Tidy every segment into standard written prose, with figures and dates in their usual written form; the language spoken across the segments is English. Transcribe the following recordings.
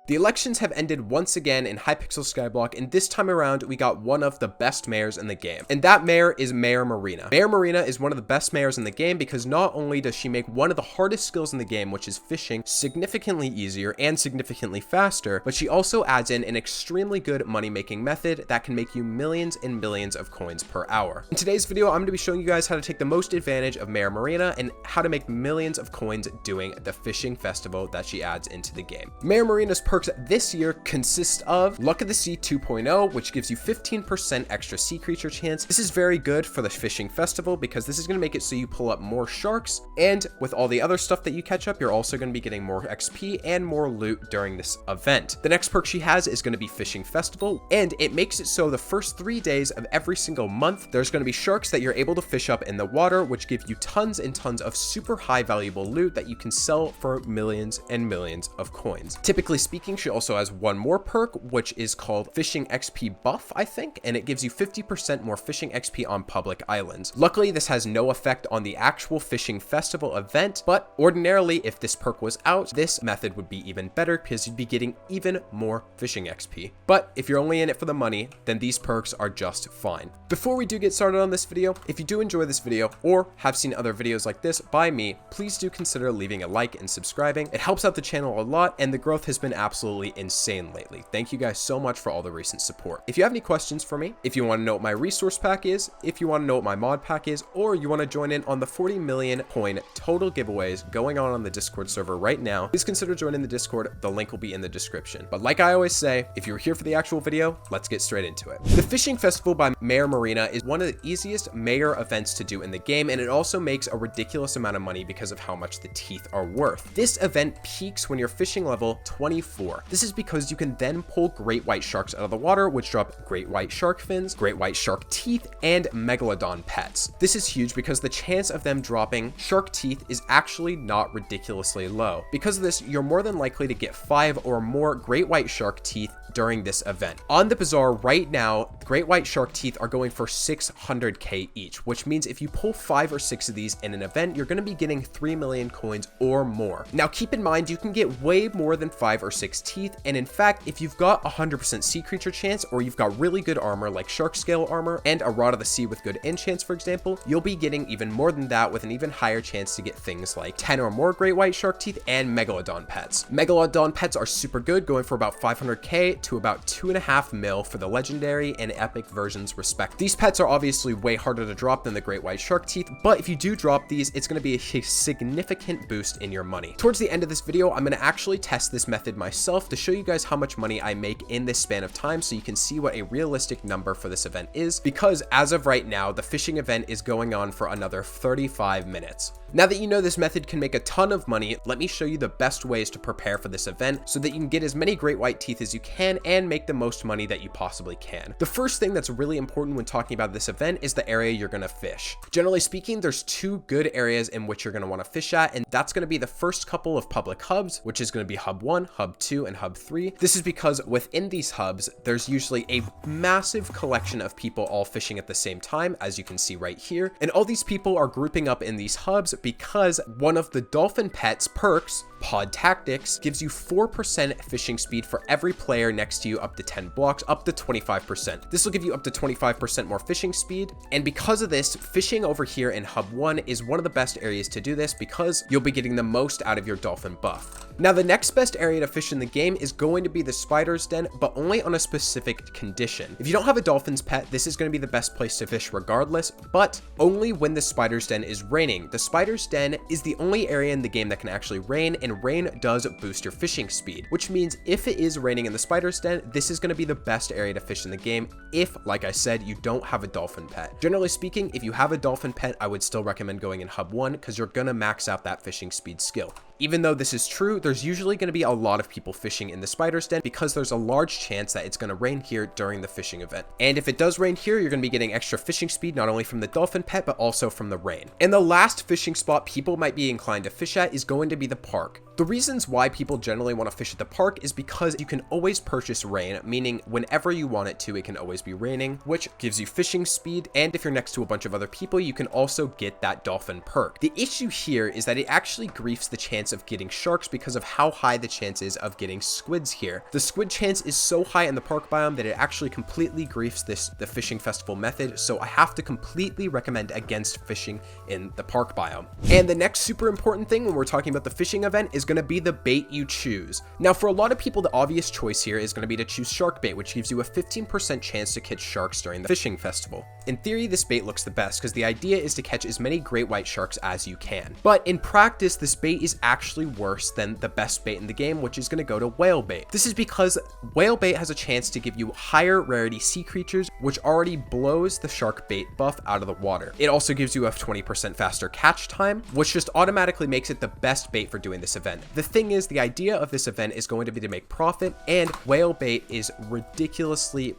The elections have ended once again in Hypixel Skyblock, and this time around we got one of the best mayors in the game. And that mayor is Mayor Marina. Mayor Marina is one of the best mayors in the game because not only does she make one of the hardest skills in the game, which is fishing, significantly easier and significantly faster, but she also adds in an extremely good money-making method that can make you millions and millions of coins per hour. In today's video, I'm going to be showing you guys how to take the most advantage of Mayor Marina and how to make millions of coins doing the fishing festival that she adds into the game. Mayor Marina's perks this year consist of Luck of the Sea 2.0, which gives you 15% extra sea creature chance. This is very good for the fishing festival because this is going to make it so you pull up more sharks, and with all the other stuff that you catch up, you're also going to be getting more XP and more loot during this event. The next perk she has is going to be Fishing Festival, and it makes it so the first 3 days of every single month, there's going to be sharks that you're able to fish up in the water, which give you tons and tons of super high valuable loot that you can sell for millions and millions of coins. Typically speaking, she also has one more perk, which is called Fishing XP Buff, I think, and it gives you 50% more fishing XP on public islands. Luckily, this has no effect on the actual fishing festival event, but ordinarily, if this perk was out, this method would be even better because you'd be getting even more fishing XP. But if you're only in it for the money, then these perks are just fine. Before we do get started on this video, if you do enjoy this video or have seen other videos like this by me, please do consider leaving a like and subscribing. It helps out the channel a lot, and the growth has been absolutely insane lately. Thank you guys so much for all the recent support. If you have any questions for me, if you want to know what my resource pack is, if you want to know what my mod pack is, or you want to join in on the 40 million coin total giveaways going on the Discord server right now, please consider joining the Discord. The link will be in the description. But like I always say, if you're here for the actual video, let's get straight into it. The Fishing Festival by Mayor Marina is one of the easiest mayor events to do in the game, and it also makes a ridiculous amount of money because of how much the teeth are worth. This event peaks when you're fishing level 24. This is because you can then pull great white sharks out of the water, which drop great white shark fins, great white shark teeth, and megalodon pets. This is huge because the chance of them dropping shark teeth is actually not ridiculously low. Because of this, you're more than likely to get 5 or more great white shark teeth during this event. On the bazaar right now, great white shark teeth are going for 600k each, which means if you pull 5 or 6 of these in an event, you're going to be getting 3 million coins or more. Now keep in mind, you can get way more than 5 or 6 teeth, and in fact, if you've got 100% sea creature chance, or you've got really good armor like shark scale armor and a rod of the sea with good enchants, for example, you'll be getting even more than that with an even higher chance to get things like 10 or more great white shark teeth and megalodon pets. Megalodon pets are super good, going for about 500k to about 2.5 mil for the legendary and epic versions respect. These pets are obviously way harder to drop than the great white shark teeth, but if you do drop these, it's going to be a significant boost in your money. Towards the end of this video, I'm going to actually test this method myself to show you guys how much money I make in this span of time so you can see what a realistic number for this event is, because as of right now, the fishing event is going on for another 35 minutes. Now that you know this method can make a ton of money, let me show you the best ways to prepare for this event so that you can get as many great white teeth as you can and make the most money that you possibly can. The first thing that's really important when talking about this event is the area you're going to fish. Generally speaking, there's 2 good areas in which you're going to want to fish at, and that's going to be the first couple of public hubs, which is going to be Hub 1, Hub 2, and Hub 3. This is because within these hubs, there's usually a massive collection of people all fishing at the same time, as you can see right here, and all these people are grouping up in these hubs because one of the dolphin pets perks, Pod Tactics, gives you 4% fishing speed for every player next to you up to 10 blocks, up to 25%. This will give you up to 25% more fishing speed, and because of this, fishing over here in Hub 1 is one of the best areas to do this because you'll be getting the most out of your dolphin buff. Now, the next best area to fish in the game is going to be the spider's den, but only on a specific condition. If you don't have a dolphin's pet, this is going to be the best place to fish regardless, but only when the spider's den is raining. The spider's den is the only area in the game that can actually rain, and rain does boost your fishing speed, which means if it is raining in the spider's den, this is going to be the best area to fish in the game if, like I said, you don't have a dolphin pet. Generally speaking, if you have a dolphin pet, I would still recommend going in Hub 1 because you're going to max out that fishing speed skill. Even though this is true, there's usually going to be a lot of people fishing in the spider's den because there's a large chance that it's going to rain here during the fishing event. And if it does rain here, you're going to be getting extra fishing speed, not only from the dolphin pet, but also from the rain. And the last fishing spot people might be inclined to fish at is going to be the park. The reasons why people generally want to fish at the park is because you can always purchase rain, meaning whenever you want it to, it can always be raining, which gives you fishing speed, and if you're next to a bunch of other people, you can also get that dolphin perk. The issue here is that it actually griefs the chance of getting sharks because of how high the chance is of getting squids here. The squid chance is so high in the park biome that it actually completely griefs the fishing festival method, so I have to completely recommend against fishing in the park biome. And the next super important thing when we're talking about the fishing event is going to be the bait you choose. Now, for a lot of people, the obvious choice here is going to be to choose shark bait, which gives you a 15% chance to catch sharks during the fishing festival. In theory, this bait looks the best because the idea is to catch as many great white sharks as you can. But in practice, this bait is actually worse than the best bait in the game, which is going to go to whale bait. This is because whale bait has a chance to give you higher rarity sea creatures, which already blows the shark bait buff out of the water. It also gives you a 20% faster catch time, which just automatically makes it the best bait for doing this event. The thing is, the idea of this event is going to be to make profit, and whale bait is ridiculously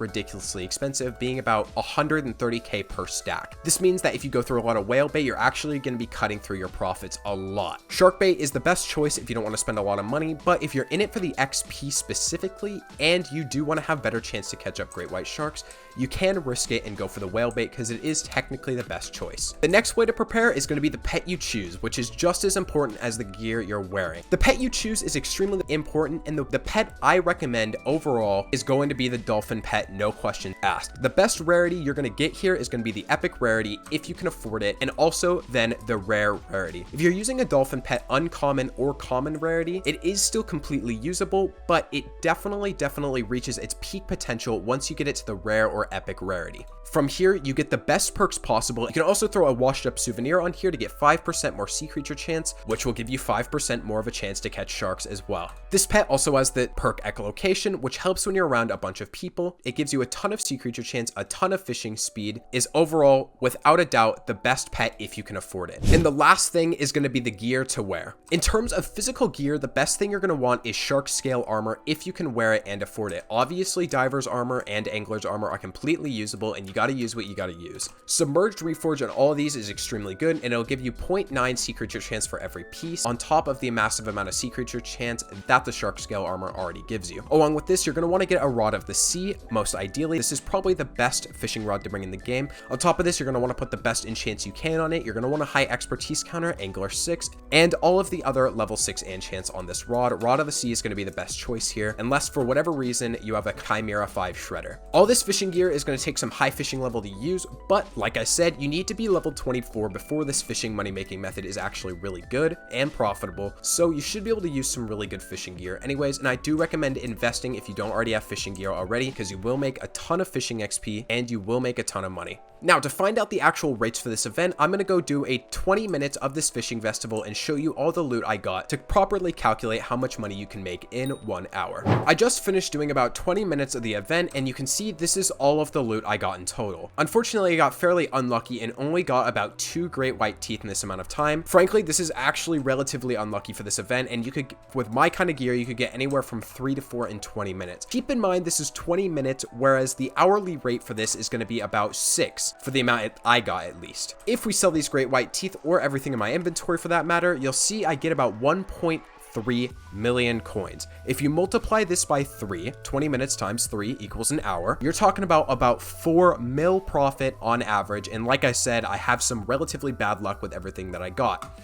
expensive, being about 130k per stack. This means that if you go through a lot of whale bait, you're actually going to be cutting through your profits a lot. Shark bait is the best choice if you don't want to spend a lot of money, but if you're in it for the XP specifically, and you do want to have better chance to catch up great white sharks, you can risk it and go for the whale bait because it is technically the best choice. The next way to prepare is going to be the pet you choose, which is just as important as the gear you're wearing. The pet you choose is extremely important, and the pet I recommend overall is going to be the dolphin pet, no questions asked. The best rarity you're going to get here is going to be the epic rarity if you can afford it, and also then the rare rarity. If you're using a dolphin pet uncommon or common rarity, it is still completely usable, but it definitely reaches its peak potential once you get it to the rare or epic rarity. From here, you get the best perks possible. You can also throw a washed up souvenir on here to get 5% more sea creature chance, which will give you 5% more of a chance to catch sharks as well. This pet also has the perk echolocation, which helps when you're around a bunch of people. It gives you a ton of sea creature chance, a ton of fishing speed, is overall, without a doubt, the best pet if you can afford it. And the last thing is going to be the gear to wear. In terms of physical gear, the best thing you're going to want is shark scale armor if you can wear it and afford it. Obviously, diver's armor and angler's armor are completely usable, and you got to use what you got to use. Submerged reforge on all of these is extremely good, and it'll give you 0.9 sea creature chance for every piece on top of the massive amount of sea creature chance that the shark scale armor already gives you. Along with this, you're going to want to get a rod of the sea. Most ideally, this is probably the best fishing rod to bring in the game. On top of this, you're going to want to put the best enchants you can on it. You're going to want a high expertise counter, angler 6, and all of the other level 6 enchants on this rod. Rod of the sea is going to be the best choice here, unless for whatever reason you have a Chimera 5 shredder. All this fishing gear is going to take some high fishing level to use, but like I said, you need to be level 24 before this fishing money making method is actually really good and profitable, so you should be able to use some really good fishing gear anyways. And I do recommend investing if you don't already have fishing gear already, because you will make a ton of fishing XP and you will make a ton of money. Now, to find out the actual rates for this event, I'm going to go do a 20 minutes of this fishing festival and show you all the loot I got to properly calculate how much money you can make in 1 hour. I just finished doing about 20 minutes of the event, and you can see this is all of the loot I got in total. Unfortunately, I got fairly unlucky and only got about 2 great white teeth in this amount of time. Frankly, this is actually relatively unlucky for this event, and you could, with my kind of gear, you could get anywhere from 3 to 4 in 20 minutes. Keep in mind, this is 20 minutes, whereas the hourly rate for this is going to be about 6 for the amount I got at least. If we sell these great white teeth or everything in my inventory for that matter, you'll see I get about 1.3 million coins. If you multiply this by 3, 20 minutes times 3 equals an hour, you're talking about 4 mil profit on average. And like I said, I have some relatively bad luck with everything that I got.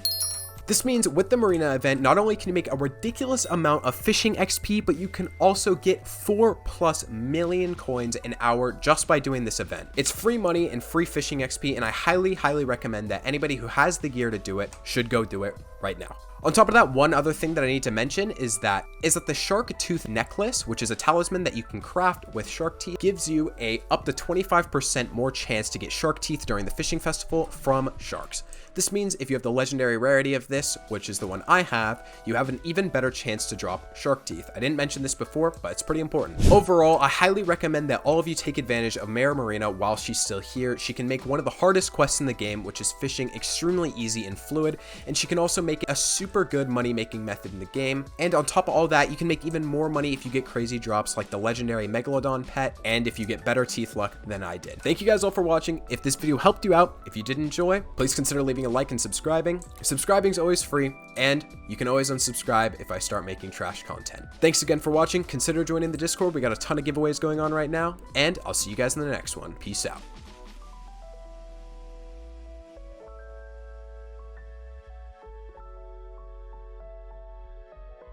This means with the Marina event, not only can you make a ridiculous amount of fishing XP, but you can also get 4+ million coins an hour just by doing this event. It's free money and free fishing XP, and I highly recommend that anybody who has the gear to do it should go do it right now. On top of that, one other thing that I need to mention is that the shark tooth necklace, which is a talisman that you can craft with shark teeth, gives you a up to 25% more chance to get shark teeth during the fishing festival from sharks. This means if you have the legendary rarity of this, which is the one I have, you have an even better chance to drop shark teeth. I didn't mention this before, but it's pretty important. Overall, I highly recommend that all of you take advantage of Mayor Marina while she's still here. She can make one of the hardest quests in the game, which is fishing, extremely easy and fluid, and she can also make it a super super good money making method in the game. And on top of all that, you can make even more money if you get crazy drops like the legendary Megalodon pet, and if you get better teeth luck than I did. Thank you guys all for watching. If this video helped you out, if you did enjoy, please consider leaving a like and subscribing. Subscribing is always free, and you can always unsubscribe if I start making trash content. Thanks again for watching. Consider joining the Discord. We got a ton of giveaways going on right now, and I'll see you guys in the next one. Peace out.